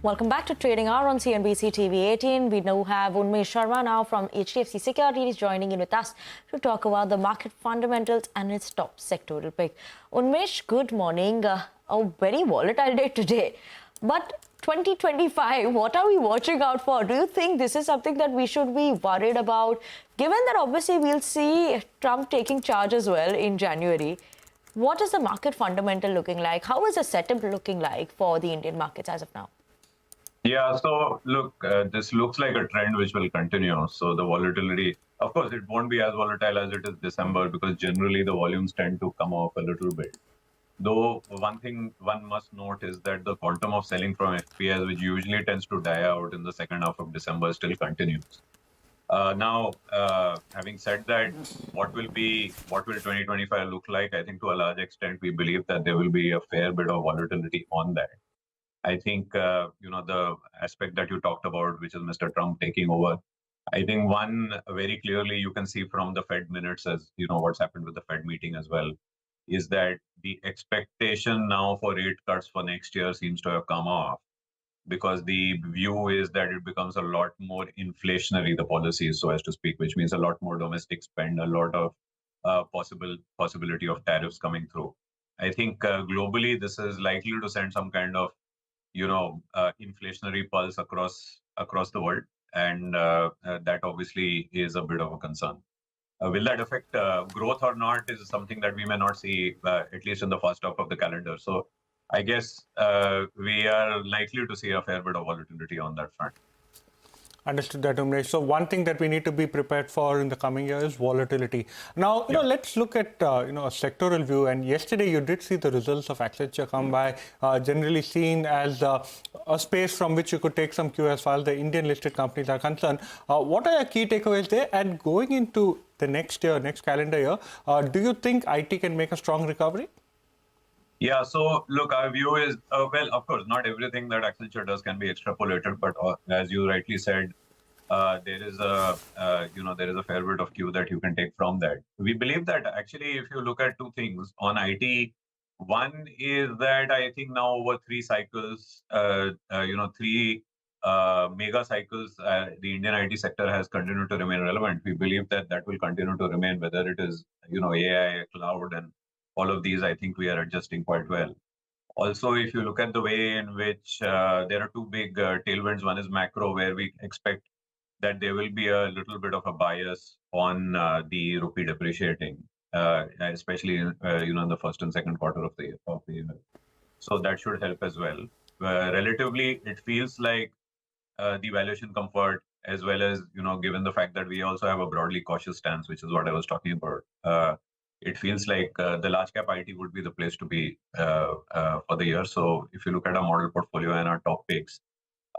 Welcome back to Trading Hour on CNBC TV 18. We now have Unmesh Sharma now from HDFC Securities joining in with us to talk about the market fundamentals and its top sectoral pick. Unmesh, good morning. A very volatile day today. But 2025, what are we watching out for? Do you think this is something that we should be worried about? Given that obviously we'll see Trump taking charge as well in January, what is the market fundamental looking like? How is the setup looking like for the Indian markets as of now? Yeah, so look, this looks like a trend which will continue. So the volatility, of course, it won't be as volatile as it is December because generally the volumes tend to come off a little bit. Though one thing one must note is that the quantum of selling from FPIs, which usually tends to die out in the second half of December, still continues. Now, having said that, what will 2025 look like? I think to a large extent, we believe that there will be a fair bit of volatility on that. I think, the aspect that you talked about, which is Mr. Trump taking over, I think one very clearly you can see from the Fed minutes, as you know, what's happened with the Fed meeting as well, is that the expectation now for rate cuts for next year seems to have come off because the view is that it becomes a lot more inflationary, the policies, so as to speak, which means a lot more domestic spend, a lot of possibility of tariffs coming through. I think globally, this is likely to send some kind of inflationary pulse across the world, and that obviously is a bit of a concern. Will that affect growth or not is something that we may not see, at least in the first half of the calendar. So I guess we are likely to see a fair bit of volatility on that front. Understood that, Unmesh. So one thing that we need to be prepared for in the coming year is volatility. Now, let's look at a sectoral view. And yesterday, you did see the results of Accenture come by, generally seen as a space from which you could take some cue as far as the Indian listed companies are concerned. What are your key takeaways there? And going into the next year, next calendar year, do you think IT can make a strong recovery? Yeah, so look, our view is, well, of course, not everything that Accenture does can be extrapolated, but as you rightly said, there is a fair bit of cue that you can take from that. We believe that actually, if you look at two things on IT, one is that I think now over three cycles, three mega cycles, the Indian IT sector has continued to remain relevant. We believe that that will continue to remain, whether it is AI, cloud, and all of these. I think we are adjusting quite well. Also, if you look at the way in which there are two big tailwinds, one is macro, where we expect that there will be a little bit of a bias on the rupee depreciating, especially in the first and second quarter of the year. So that should help as well. Relatively, it feels like the valuation comfort, as well as given the fact that we also have a broadly cautious stance, which is what I was talking about. It feels like the large cap IT would be the place to be for the year. So if you look at our model portfolio and our top picks,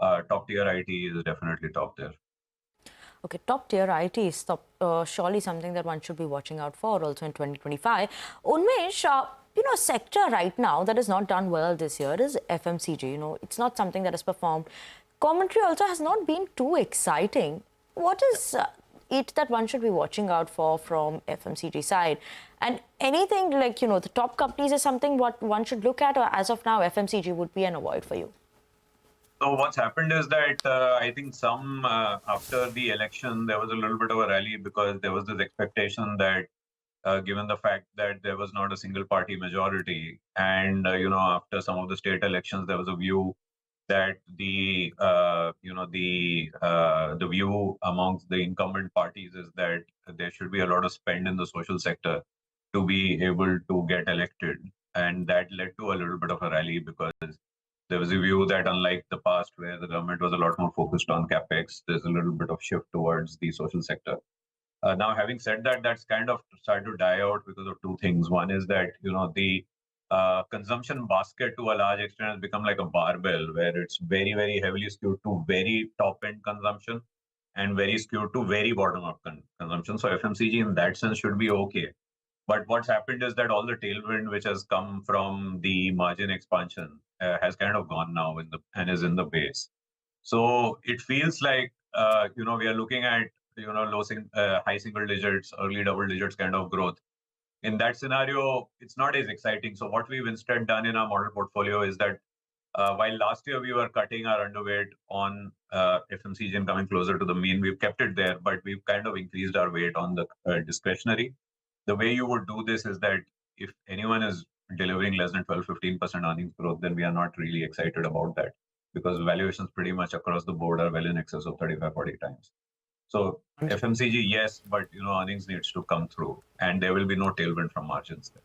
top tier IT is definitely top there. Okay, top tier IT is surely something that one should be watching out for also in 2025. Unmesh, sector right now that has not done well this year is FMCG. It's not something that has performed. Commentary also has not been too exciting. What is it that one should be watching out for from FMCG side? And anything like, the top companies is something what one should look at, or as of now, FMCG would be an avoid for you? So what's happened is that I think after the election, there was a little bit of a rally because there was this expectation that given the fact that there was not a single party majority, and after some of the state elections, there was a view that the view amongst the incumbent parties is that there should be a lot of spend in the social sector to be able to get elected, and that led to a little bit of a rally because there was a view that unlike the past where the government was a lot more focused on capex, there's a little bit of shift towards the social sector. Now, having said that, that's kind of started to die out because of two things. One is that the consumption basket to a large extent has become like a barbell where it's very, very heavily skewed to very top-end consumption and very skewed to very bottom-up consumption. So FMCG in that sense should be okay. But what's happened is that all the tailwind which has come from the margin expansion has kind of gone now and is in the base. So it feels like we are looking at high single digits, early double digits kind of growth. In that scenario, it's not as exciting. So what we've instead done in our model portfolio is that While last year we were cutting our underweight on FMCG and coming closer to the mean, we've kept it there, but we've kind of increased our weight on the discretionary. The way you would do this is that if anyone is delivering less than 12-15% earnings growth, then we are not really excited about that, because valuations pretty much across the board are well in excess of 35-40 times. So FMCG, yes, but earnings needs to come through, and there will be no tailwind from margins there.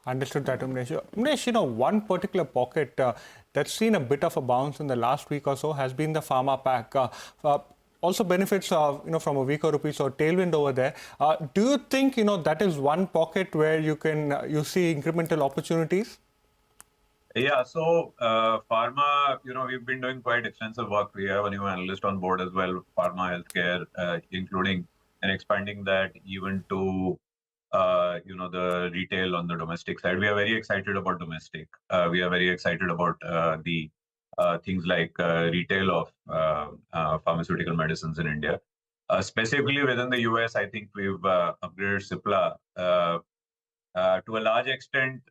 Understood that, Umnesh. Umnesh, one particular pocket that's seen a bit of a bounce in the last week or so has been the pharma pack. Also benefits, from a weaker rupee, so tailwind over there. Do you think, that is one pocket where you see incremental opportunities? Yeah, so pharma, we've been doing quite extensive work. We have a new analyst on board as well, pharma healthcare, including and expanding that even to the retail on the domestic side. We are very excited about domestic. We are very excited about the things like retail of pharmaceutical medicines in India. Specifically within the US, I think we've upgraded Cipla. To a large extent,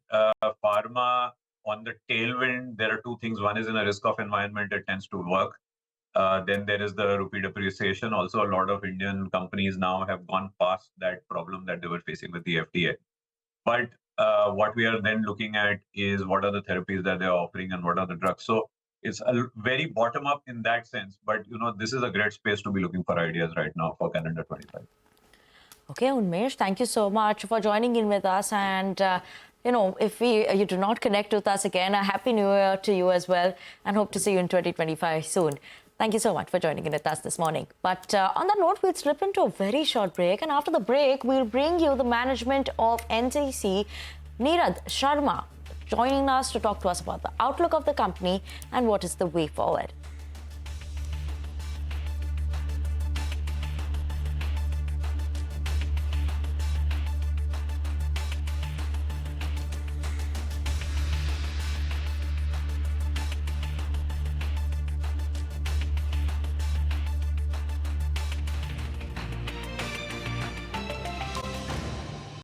pharma on the tailwind, there are two things. One is in a risk-off environment, it tends to work. Then there is the rupee depreciation. Also, a lot of Indian companies now have gone past that problem that they were facing with the FTA. But what we are then looking at is what are the therapies that they are offering and what are the drugs. So it's a very bottom up in that sense. But this is a great space to be looking for ideas right now for calendar 25. Okay, Unmesh, thank you so much for joining in with us. And if you do not connect with us again, a happy new year to you as well, and hope to see you in 2025 soon. Thank you so much for joining in with us this morning. But on that note, we'll slip into a very short break. And after the break, we'll bring you the management of NCC, Neerad Sharma, joining us to talk to us about the outlook of the company and what is the way forward.